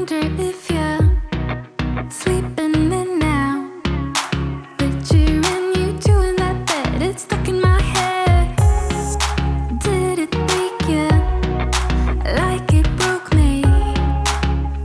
wonder if you're sleeping in now. Picturing you doing that bed, it's stuck in my head. Did it break you like it broke me?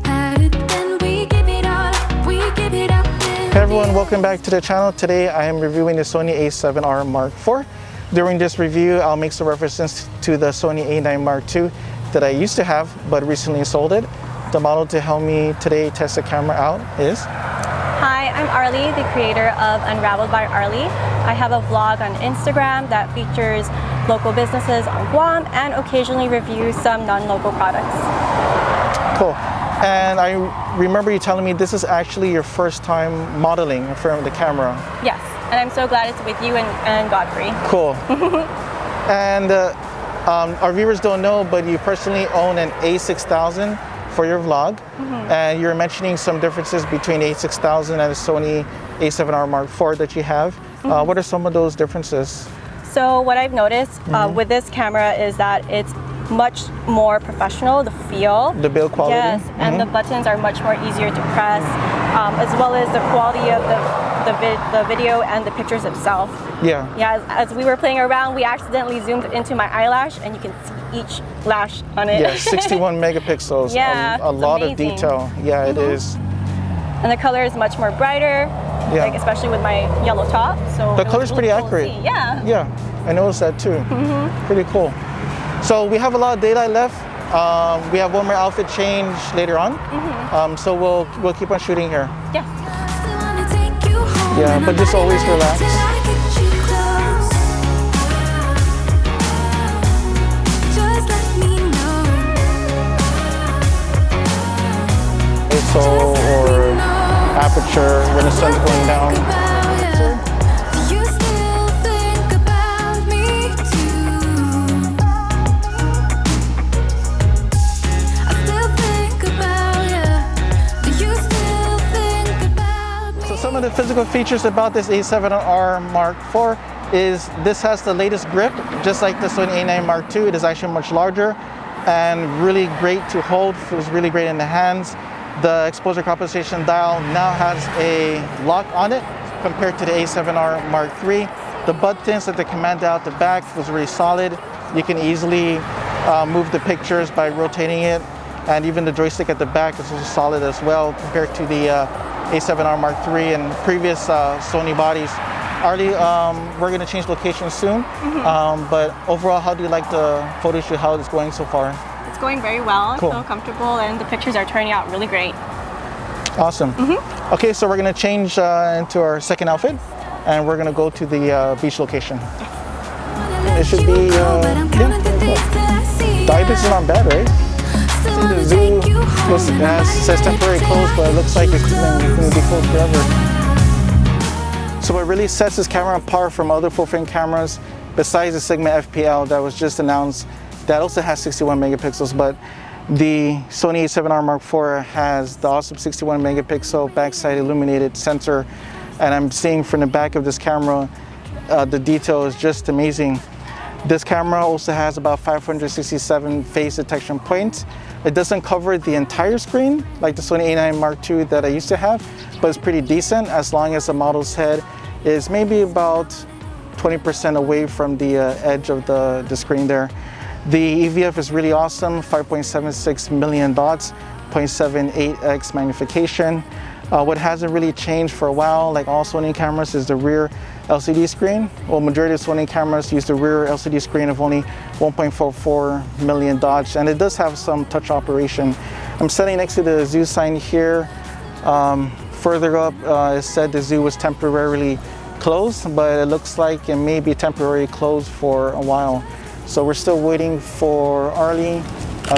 How did then we give it all up, we give it up? Hey everyone, welcome back to the channel. Today I am reviewing the Sony A7R Mark IV. During this review, I'll make some references to the Sony A9 Mark II that I used to have but recently sold it. The model to help me today test the camera out is... Hi, I'm Arlie, the creator of Unraveled by Arlie. I have a vlog on Instagram that features local businesses on Guam and occasionally review some non-local products. Cool. And I remember you telling me this is actually your first time modeling in front of the camera. Yes, and I'm so glad it's with you and Godfrey. Cool. And our viewers don't know, but you personally own an A6000 for your vlog. And you're mentioning some differences between A6000 and the Sony A7R Mark IV that you have. What are some of those differences? So what I've noticed with this camera is that it's much more professional, the feel. The build quality? Yes, and the buttons are much more easier to press, as well as the quality of the video and the pictures itself. Yeah. Yeah, as we were playing around, we accidentally zoomed into my eyelash and you can see each lash on it. Yeah, 61 megapixels. Yeah, a lot of amazing. detail. Yeah, it is. And the color is much more brighter, Yeah. like especially with my yellow top. So The color's pretty accurate. Yeah. Yeah, I noticed that too. Pretty cool. So we have a lot of daylight left. We have one more outfit change later on. So we'll keep on shooting here. Yeah. Yeah, but just always relax. ISO or aperture when the sun's going down. Some of the physical features about this A7R Mark IV is this has the latest grip, just like the Sony A9 Mark II. It is actually much larger and really great to hold. Feels really great in the hands. The exposure compensation dial now has a lock on it compared to the A7R Mark III. The buttons that they command out the back feels really solid. You can easily move the pictures by rotating it, and even the joystick at the back is also solid as well compared to the A7R Mark III and previous Sony bodies. Arlie, we're going to change location soon, but overall, how do you like the photo shoot, how it's going so far? It's going very well. Cool. So comfortable, and the pictures are turning out really great. Awesome. Okay, so we're going to change into our second outfit, and we're going to go to the beach location. It should be, the ibis is not bad, right? The zoo says temporary closed, but it looks like it's going to be closed forever. So what really sets this camera apart from other full-frame cameras, besides the Sigma FPL that was just announced, that also has 61 megapixels, but the Sony A7R Mark IV has the awesome 61 megapixel backside illuminated sensor, and I'm seeing from the back of this camera, the detail is just amazing. This camera also has about 567 face detection points. It doesn't cover the entire screen like the Sony A9 Mark II that I used to have, but it's pretty decent as long as the model's head is maybe about 20% away from the edge of the screen there. The EVF is really awesome, 5.76 million dots, 0.78x magnification. What hasn't really changed for a while, like all Sony cameras, is the rear LCD screen. Well, majority of Sony cameras use the rear LCD screen of only 1.44 million dots, and it does have some touch operation. I'm standing next to the zoo sign here. Further up, it said the zoo was temporarily closed, but it looks like it may be temporarily closed for a while. So we're still waiting for Arlie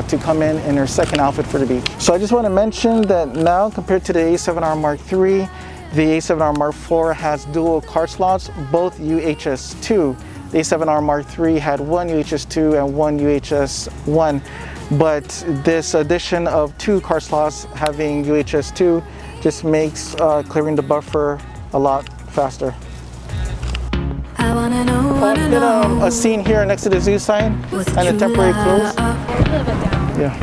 to come in her second outfit for the beach. So I just want to mention that now, compared to the A7R Mark III, the A7R Mark IV has dual card slots, both UHS 2. The A7R Mark III had one UHS 2 and one UHS 1, but this addition of two card slots having UHS 2 just makes clearing the buffer a lot faster. I'll get a scene here next to the zoo sign and a temporary close. Yeah.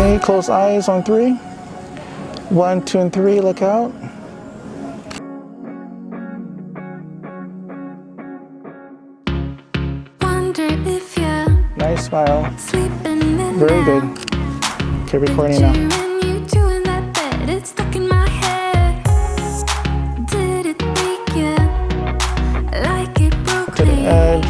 Okay, close eyes on 3. 1, 2, and 3, look out. Wonder if you're Nice smile. sleeping in Very good. Okay, recording now. Picturing you two in that bed, it's stuck in my head. Did it take you like it broke To the me? edge.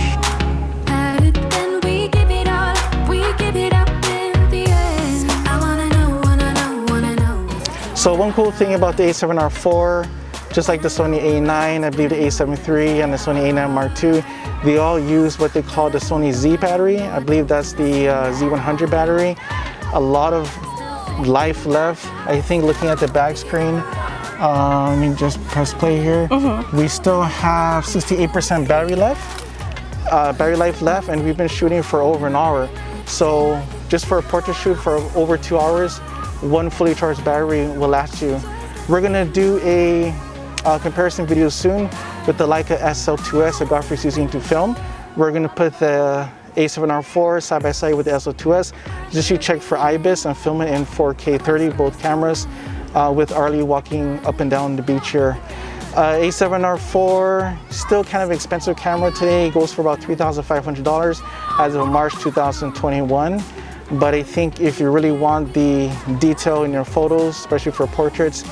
Had it, then we give it all up, we give it up in the end. I wanna know, wanna know, wanna know. So one cool thing about the A7R IV, just like the Sony A9, I believe the A7 III and the Sony A9 Mark II, they all use what they call the Sony Z battery. I believe that's the Z100 battery. A lot of life left. I think looking at the back screen, let me just press play here. We still have 68% battery life left, and we've been shooting for over an hour. So just for a portrait shoot for over 2 hours, one fully charged battery will last you. We're gonna do a comparison video soon with the Leica SL2-S photographer's using to film. We're gonna put the A7R IV side by side with the SL2-S. Just you check for ibis and film it in 4K 30, both cameras, with Arlie walking up and down the beach here. A7R IV, still kind of expensive camera today. It goes for about $3,500 as of March 2021. But I think if you really want the detail in your photos, especially for portraits,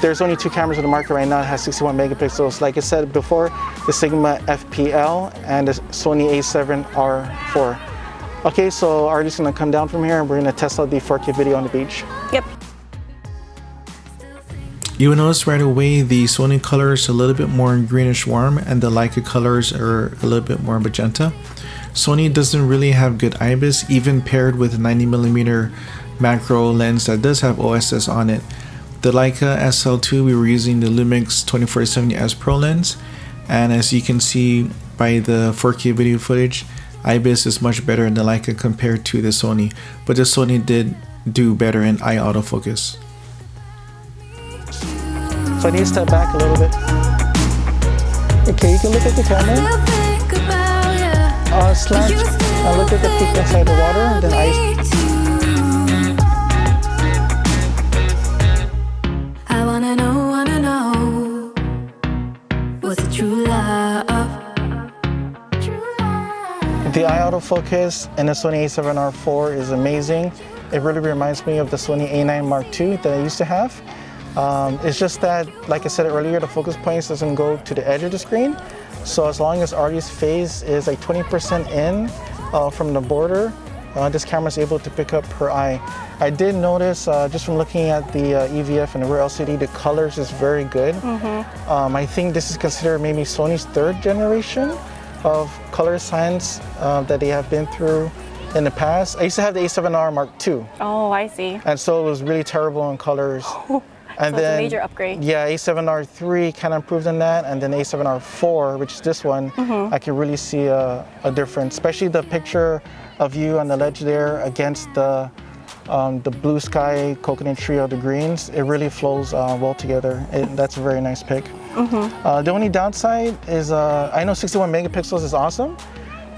there's only 2 cameras on the market right now that has 61 megapixels. Like I said before, the Sigma FPL and the Sony A7R IV. Okay, so Arlie's gonna come down from here and we're gonna test out the 4K video on the beach. Yep. You will notice right away the Sony color is a little bit more greenish warm and the Leica colors are a little bit more magenta. Sony doesn't really have good ibis, even paired with a 90mm macro lens that does have OSS on it. The Leica SL2, we were using the Lumix 24-70S Pro lens, and as you can see by the 4K video footage, ibis is much better in the Leica compared to the Sony, but the Sony did do better in eye autofocus. So I need to step back a little bit. Okay, you can look at the camera. Still think about you. Slant, look at the peak inside the water, and then eyes. I wanna know what's a true love? The eye autofocus in the Sony A7R IV is amazing. It really reminds me of the Sony A9 Mark II that I used to have. It's just that, like I said earlier, the focus points doesn't go to the edge of the screen. So as long as Arlie's face is like 20% in from the border, this camera is able to pick up her eye. I did notice, just from looking at the EVF and the rear LCD, the colors is very good. I think this is considered maybe Sony's 3rd generation of color science that they have been through in the past. I used to have the A7R Mark II. Oh, I see. And so it was really terrible in colors. And So it's a major upgrade. Yeah, A7R III kind of improved on that, and then A7R IV, which is this one, I can really see a difference, especially the picture of you on the ledge there against the blue sky, coconut tree, or the greens. It really flows well together. That's a very nice pic. The only downside is, I know 61 megapixels is awesome,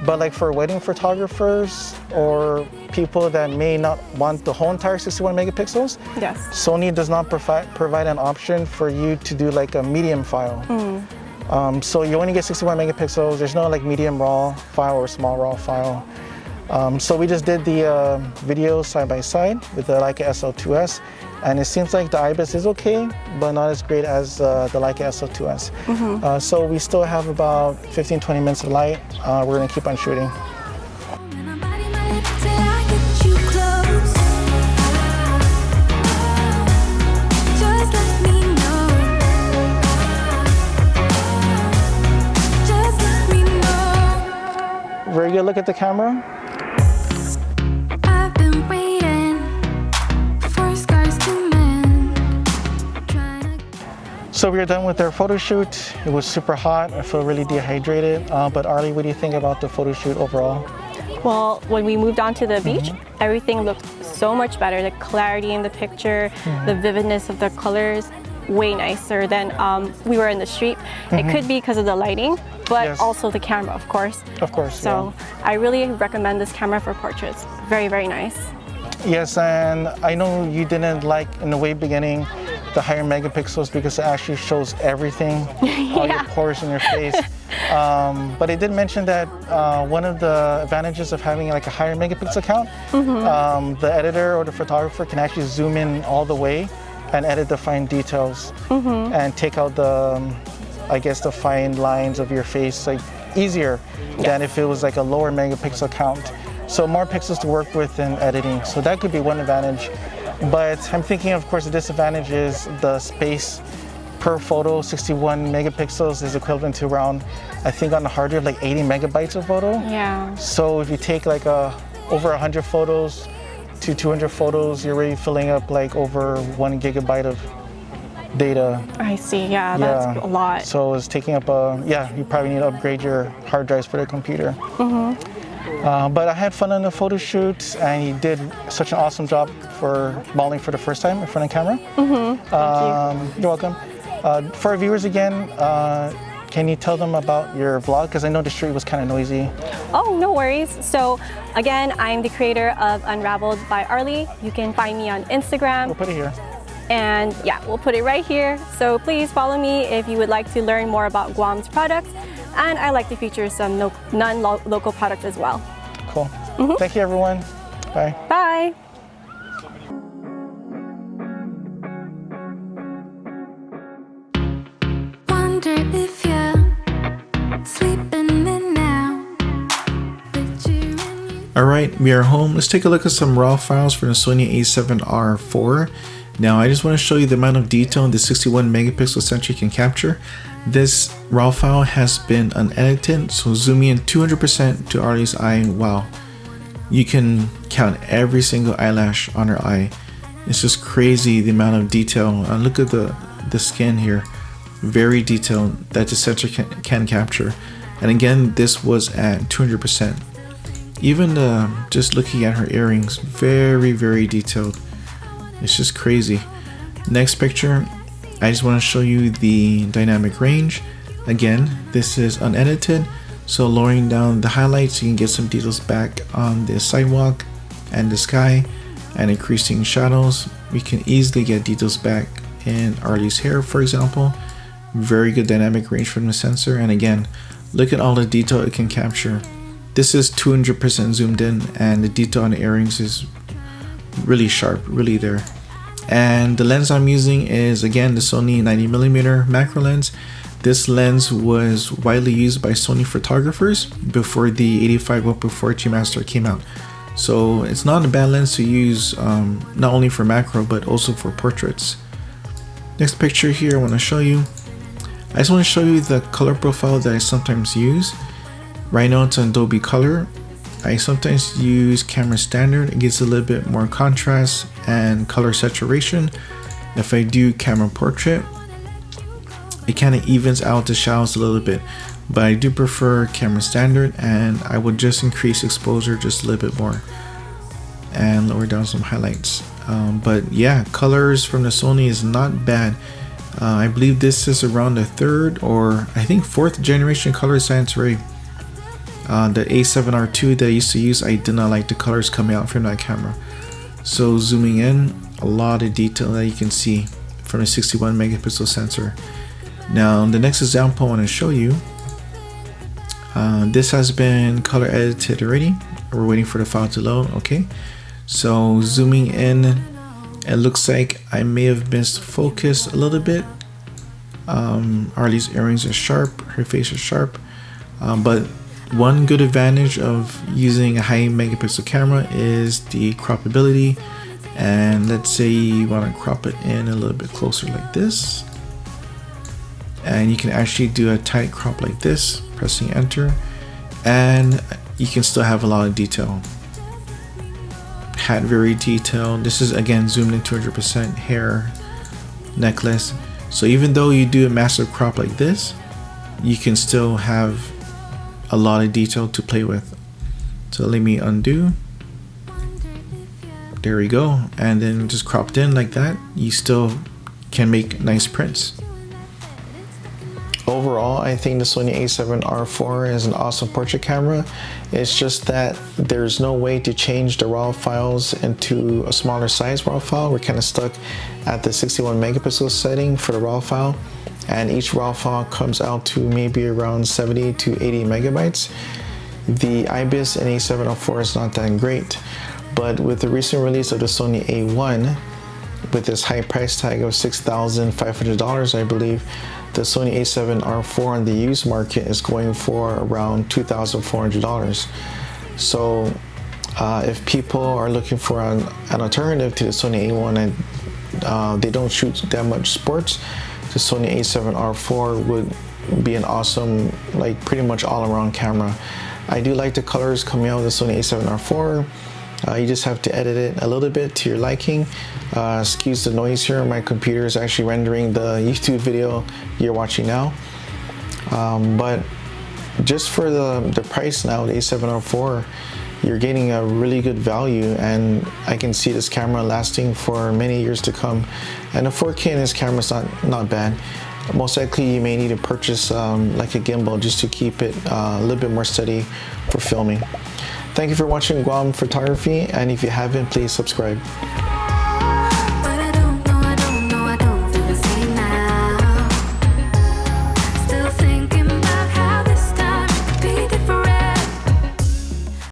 but like for wedding photographers or people that may not want the whole entire 61 megapixels, Yes. Sony does not provide an option for you to do like a medium file. So you only get 61 megapixels. There's no like medium RAW file or small RAW file. So we just did the video side by side with the Leica SL2-S, and it seems like the ibis is okay, but not as great as the Leica SL2-S. So we still have about 15-20 minutes of light. We're gonna keep on shooting. My body, my lips, till I get you close. Just let me know. Just let me know. Very good look at the camera. I've been waiting for scars to mend. Trying to So we are done with our photo shoot. It was super hot. I feel really dehydrated. But Arlie, what do you think about the photo shoot overall? Well, when we moved on to the beach, everything looked so much better. The clarity in the picture, the vividness of the colors, way nicer than we were in the street. It could be because of the lighting, but Yes. also the camera, of course. Of course. So I really recommend this camera for portraits. Very, very nice. Yes, and I know you didn't like in the way beginning the higher megapixels because it actually shows everything, all your pores in your face. But it did mention that one of the advantages of having like a higher megapixel count, the editor or the photographer can actually zoom in all the way and edit the fine details and take out the, I guess, the fine lines of your face like easier than if it was like a lower megapixel count. So more pixels to work with in editing. So that could be one advantage. But I'm thinking, of course, the disadvantage is the space per photo. 61 megapixels is equivalent to around, I think on the hard drive, like 80 megabytes of photo. Yeah. So if you take like over 100 photos to 200 photos, you're already filling up like over 1 gigabyte of data. I see. Yeah, that's a lot. So it's taking up you probably need to upgrade your hard drives for the computer. But I had fun on the photo shoot, and he did such an awesome job for modeling for the first time in front of camera. Thank you. You're welcome. For our viewers again, can you tell them about your vlog? Because I know the street was kind of noisy. Oh, no worries. So again, I'm the creator of Unraveled by Arlie. You can find me on Instagram. We'll put it here. And yeah, we'll put it right here. So please follow me if you would like to learn more about Guam's products. And I like to feature some non-local products as well. Cool. Thank you, everyone. Bye. Bye. Wonder if you're sleeping in now. Alright, we are home. Let's take a look at some raw files for the Sony A7R IV. Now I just want to show you the amount of detail the 61 megapixel sensor can capture. This raw file has been unedited, so zooming in 200% to Arlie's eye, wow. You can count every single eyelash on her eye. It's just crazy the amount of detail. Look at the skin here. Very detailed that the sensor can capture. And again, this was at 200%. Even just looking at her earrings, very, very detailed. It's just crazy. Next picture, I just want to show you the dynamic range. Again, this is unedited, so lowering down the highlights, you can get some details back on the sidewalk and the sky, and increasing shadows, we can easily get details back in Arlie's hair, for example. Very good dynamic range from the sensor, and again, look at all the detail it can capture. This is 200% zoomed in, and the detail on the earrings is really sharp, really there. And the lens I'm using is again the Sony 90mm macro lens. This lens was widely used by Sony photographers before the 85 1.4 G Master came out. So it's not a bad lens to use not only for macro but also for portraits. Next picture here I want to show you. I just want to show you the color profile that I sometimes use. Right now it's on Adobe Color. I sometimes use camera standard. It gives a little bit more contrast and color saturation. If I do camera portrait, it kind of evens out the shadows a little bit, but I do prefer camera standard, and I would just increase exposure just a little bit more and lower down some highlights. But yeah, colors from the Sony is not bad. I believe this is around the 3rd or I think 4th generation color science array. The A7R II that I used to use, I did not like the colors coming out from that camera. So zooming in, a lot of detail that you can see from a 61 megapixel sensor. Now the next example I want to show you, this has been color edited already. We're waiting for the file to load. Okay, so zooming in, it looks like I may have missed focus a little bit. Arlie's earrings are sharp, her face is sharp, but one good advantage of using a high megapixel camera is the croppability. And let's say you want to crop it in a little bit closer like this, and you can actually do a tight crop like this, pressing enter, and you can still have a lot of detail. Hat very detailed. This is again zoomed in 200%. Hair, necklace. So even though you do a massive crop like this, you can still have a lot of detail to play with. So let me undo. There we go. And then just cropped in like that, you still can make nice prints. overall, I think the Sony A7R IV is an awesome portrait camera. It's just that there's no way to change the RAW files into a smaller size RAW file. We're kind of stuck at the 61 megapixel setting for the RAW file, and each RAW file comes out to maybe around 70 to 80 megabytes. The IBIS in A7R IV is not that great, but with the recent release of the Sony A1, with this high price tag of $6,500, I believe, the Sony A7R IV on the used market is going for around $2,400. So if people are looking for an alternative to the Sony A1 and they don't shoot that much sports, the Sony A7R IV would be an awesome, like pretty much all-around camera. I do like the colors coming out of the Sony A7R IV. You just have to edit it a little bit to your liking. Excuse the noise here. My computer is actually rendering the YouTube video you're watching now. But just for the price now, the A7R IV, you're getting a really good value, and I can see this camera lasting for many years to come. And the 4K in this camera is not bad. Most likely you may need to purchase like a gimbal just to keep it a little bit more steady for filming. Thank you for watching Guam Photography, and if you haven't, please subscribe.